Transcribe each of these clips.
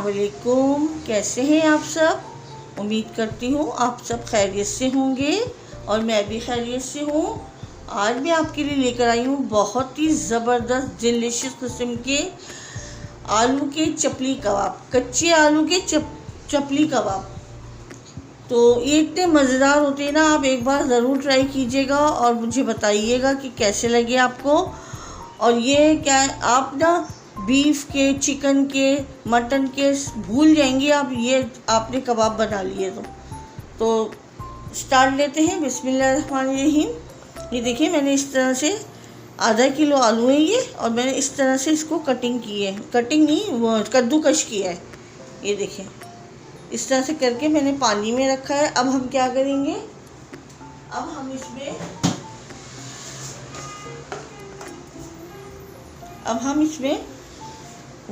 अस्सलामुअलैकुम। कैसे हैं आप सब? उम्मीद करती हूँ आप सब खैरियत से होंगे और मैं भी खैरियत से हूँ। आज मैं आपके लिए लेकर आई हूँ बहुत ही ज़बरदस्त डिलीशियस किस्म के आलू के चपली कबाब, कच्चे आलू के चपली कबाब। तो ये इतने मज़ेदार होते हैं ना, आप एक बार ज़रूर ट्राई कीजिएगा और मुझे बताइएगा कि कैसे लगे आपको। और ये क्या है, आप ना बीफ के, चिकन के, मटन के भूल जाएंगे आप, ये आपने कबाब बना लिए तो स्टार्ट लेते हैं। बिस्मिल्लाहिर्रहमानिर्रहीम। ये देखिए, मैंने इस तरह से आधा किलो आलू है ये, और मैंने इस तरह से इसको कटिंग की है, कटिंग नहीं, वो कद्दूकश किया है। ये देखिए, इस तरह से करके मैंने पानी में रखा है। अब हम क्या करेंगे, अब हम इसमें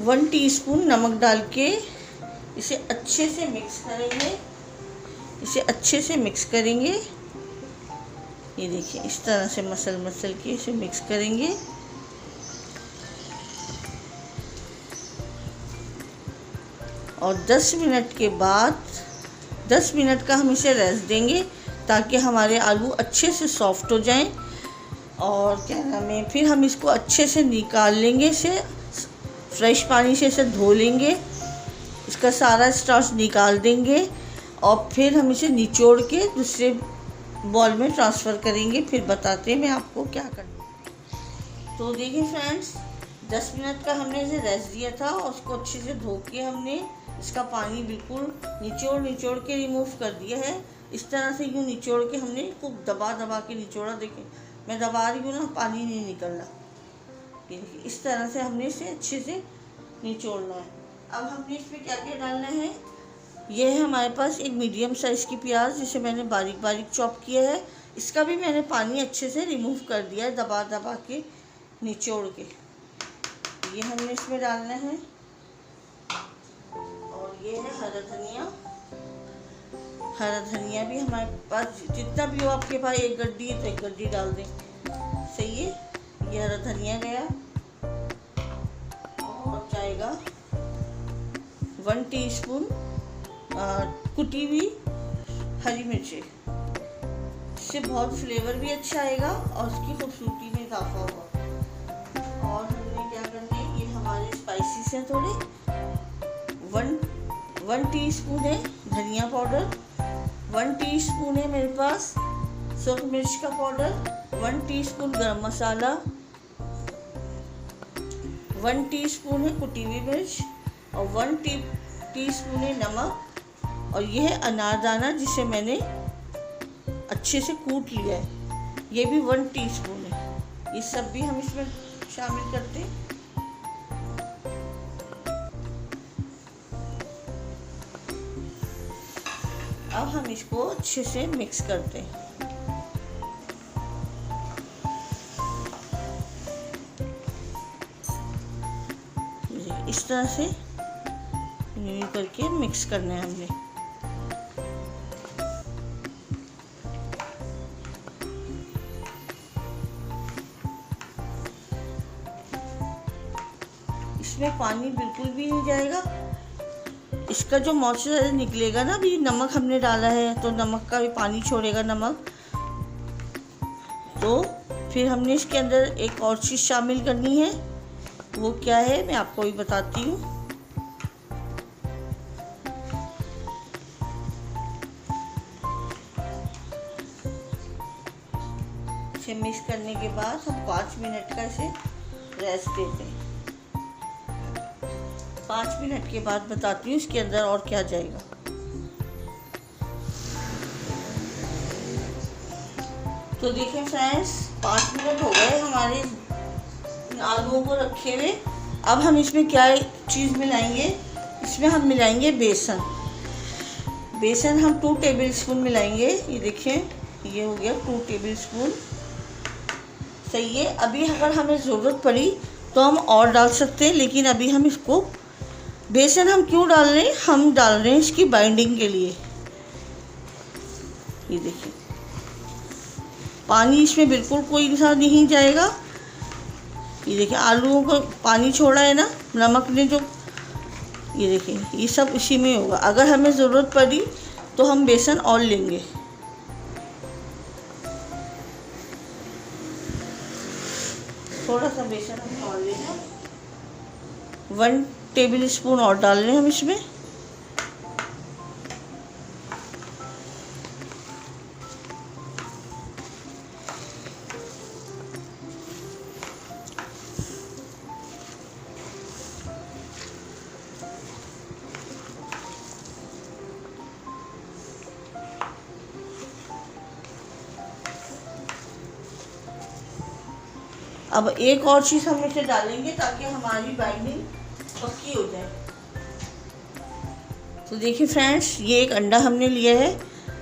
1 टीस्पून नमक डाल के इसे अच्छे से मिक्स करेंगे। ये देखिए, इस तरह से मसल के इसे मिक्स करेंगे। और 10 मिनट के बाद 10 मिनट का हम इसे रेस्ट देंगे ताकि हमारे आलू अच्छे से सॉफ्ट हो जाएं। और क्या नाम है, फिर हम इसको अच्छे से निकाल लेंगे, इसे फ्रेश पानी से इसे धो लेंगे, इसका सारा स्टार्च निकाल देंगे और फिर हम इसे निचोड़ के दूसरे बॉल में ट्रांसफ़र करेंगे। फिर बताते हैं मैं आपको क्या करना है। तो देखिए फ्रेंड्स, 10 मिनट का हमने इसे रेस्ट दिया था और उसको अच्छे से धो के हमने इसका पानी बिल्कुल निचोड़ के रिमूव कर दिया है। इस तरह से यूँ निचोड़ के हमने इसको दबा के निचोड़ा। देखिए, मैं दबा रही हूँ ना, पानी नहीं निकल रहा। देखिए, इस तरह से हमने इसे अच्छे से निचोड़ना है। अब हमने इसमें क्या क्या डालना है, ये है हमारे पास एक मीडियम साइज़ की प्याज, जिसे मैंने बारीक बारीक चॉप किया है। इसका भी मैंने पानी अच्छे से रिमूव कर दिया है, दबा के निचोड़ के। ये हमने इसमें डालना है। और ये है हरा धनिया भी हमारे पास जितना भी हो आपके पास, एक गड्डी है तो एक गड्डी डाल दें, सही है। ये हरा धनिया गया और जाएगा 1 टीस्पून कुटी हुई हरी मिर्ची। इससे बहुत फ्लेवर भी अच्छा आएगा और उसकी खूबसूरती में इजाफा होगा। और हमने क्या करना है, ये हमारे स्पाइसेस हैं थोड़े। 1 टीस्पून है धनिया पाउडर, 1 टीस्पून है मेरे पास सूखी मिर्च का पाउडर, 1 टीस्पून गरम मसाला, 1 टीस्पून है कुटी हुई मिर्च और 1 टीस्पून है नमक। और यह है अनारदाना, जिसे मैंने अच्छे से कूट लिया है, ये भी 1 टीस्पून है। ये सब भी हम इसमें शामिल करते हैं। अब हम इसको अच्छे से मिक्स करते हैं। इस तरह से करके मिक्स करना है हमने। इसमें पानी बिल्कुल भी नहीं जाएगा। इसका जो मॉइस्चराइजर निकलेगा ना, अभी नमक हमने डाला है तो नमक का भी पानी छोड़ेगा नमक। तो फिर हमने इसके अंदर एक और चीज़ शामिल करनी है, वो क्या है मैं आपको भी बताती हूँ। इसे मिक्स करने के बाद हम 5 मिनट का इसे रेस्ट देते हैं। 5 मिनट के बाद बताती हूँ इसके अंदर और क्या जाएगा। तो देखिए फ्रेंड्स, 5 मिनट हो गए हमारे आलूओं को रखे हुए। अब हम इसमें क्या चीज़ मिलाएंगे, इसमें हम मिलाएंगे बेसन हम 2 टेबलस्पून मिलाएंगे। ये देखिए, ये हो गया 2 टेबलस्पून, सही है। अभी अगर हमें ज़रूरत पड़ी तो हम और डाल सकते हैं, लेकिन अभी हम इसको बेसन हम क्यों डाल रहे हैं, हम डाल रहे हैं इसकी बाइंडिंग के लिए। ये देखिए, पानी इसमें बिल्कुल कोई सा नहीं जाएगा। ये देखिए, आलूओं को पानी छोड़ा है ना, नमक ने जो ये देखिए, ये सब इसी में होगा। अगर हमें ज़रूरत पड़ी तो हम बेसन और लेंगे। थोड़ा सा बेसन हम और लेंगे, 1 टेबल स्पून और डाल रहे हैं हम इसमें। अब एक और चीज़ हम इसे डालेंगे ताकि हमारी बाइंडिंग पक्की हो जाए। तो देखिए फ्रेंड्स, ये एक अंडा हमने लिया है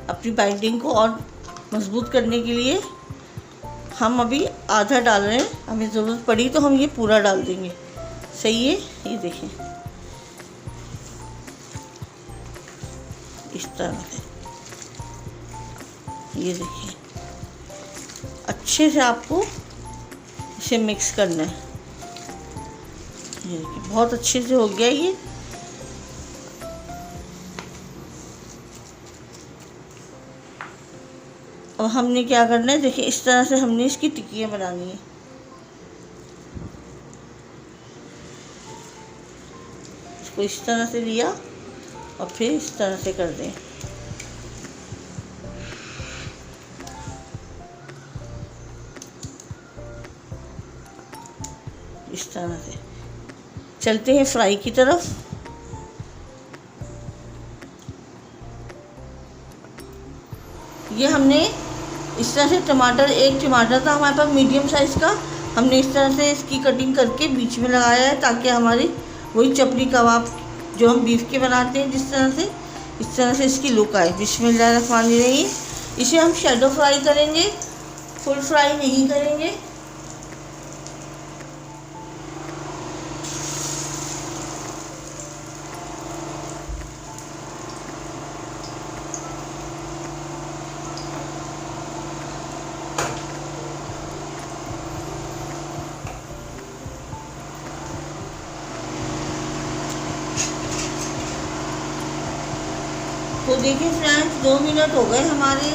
अपनी बाइंडिंग को और मजबूत करने के लिए। हम अभी आधा डाल रहे हैं, हमें ज़रूरत पड़ी तो हम ये पूरा डाल देंगे। सही है, ये देखें इस तरह से। ये देखिए, अच्छे से आपको इसे मिक्स करना है। ये देखिए, बहुत अच्छे से हो गया ये। अब हमने क्या करना है, देखिए इस तरह से हमने इसकी टिक्कियाँ बनानी है। इसको इस तरह से लिया और फिर इस तरह से कर दें। इस तरह से चलते हैं फ्राई की तरफ। ये हमने इस तरह से टमाटर, एक टमाटर था हमारे पास मीडियम साइज़ का, हमने इस तरह से इसकी कटिंग करके बीच में लगाया है ताकि हमारी वही चपली कबाब जो हम बीफ के बनाते हैं जिस तरह से, इस तरह से इसकी लुक आए। बिस्मिल्लाहिर्रहमानिर्रहीम। इसे हम शैडो फ्राई करेंगे, फुल फ्राई नहीं करेंगे। तो देखिए फ्रेंड्स, 2 मिनट हो गए हमारे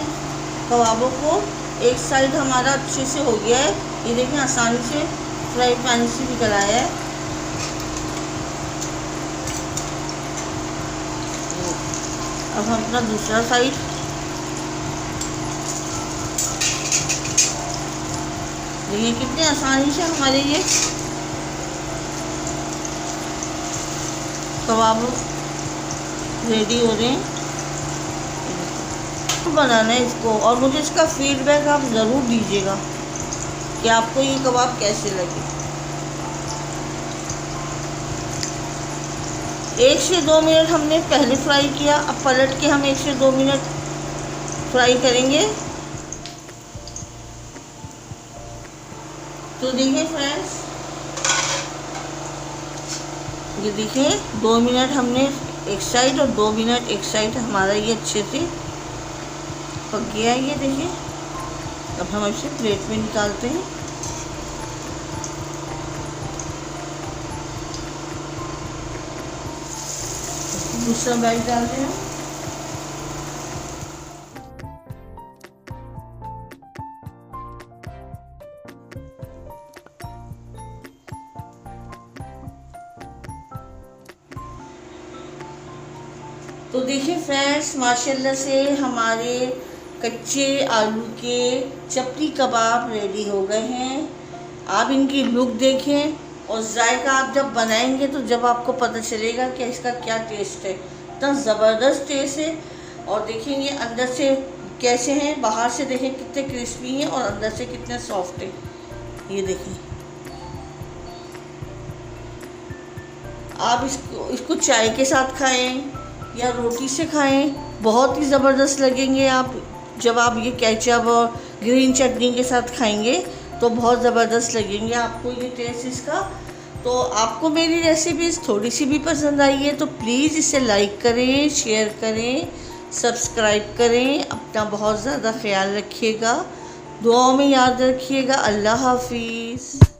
कबाबों को। एक साइड हमारा अच्छे से हो गया है। ये देखिए, आसानी से फ्राई पैन से निकल आया है। अब हम अपना दूसरा साइड, देखिए कितने आसानी से हमारे ये कबाब रेडी हो रहे हैं। बनाना है इसको, और मुझे इसका फीडबैक आप ज़रूर दीजिएगा कि आपको ये कबाब कैसे लगे। 1 से 2 मिनट हमने पहले फ्राई किया, अब पलट के हम 1 से 2 मिनट फ्राई करेंगे। तो देखिए फ्रेंड्स, ये देखिए 2 मिनट हमने एक साइड और 2 मिनट एक साइड, हमारा ये अच्छे से पक गया है। ये देखिए, अब हम इसे प्लेट में निकालते हैं। दूसरा बैच डालते हैं। तो देखिए फ्रेंड्स, माशाल्लाह से हमारे कच्चे आलू के चपली कबाब रेडी हो गए हैं। आप इनकी लुक देखें और जायका आप जब बनाएंगे तो जब आपको पता चलेगा कि इसका क्या टेस्ट है। इतना ज़बरदस्त टेस्ट है। और देखेंगे अंदर से कैसे हैं, बाहर से देखें कितने क्रिस्पी हैं और अंदर से कितने सॉफ्ट हैं। ये देखें, आप इसको चाय के साथ खाएं या रोटी से खाएं, बहुत ही ज़बरदस्त लगेंगे। आप जब आप ये केचप और ग्रीन चटनी के साथ खाएंगे तो बहुत ज़बरदस्त लगेंगे आपको ये टेस्ट इसका। तो आपको मेरी रेसिपीज़ थोड़ी सी भी पसंद आई है तो प्लीज़ इसे लाइक करें, शेयर करें, सब्सक्राइब करें। अपना बहुत ज़्यादा ख्याल रखिएगा, दुआओं में याद रखिएगा। अल्लाह हाफिज़।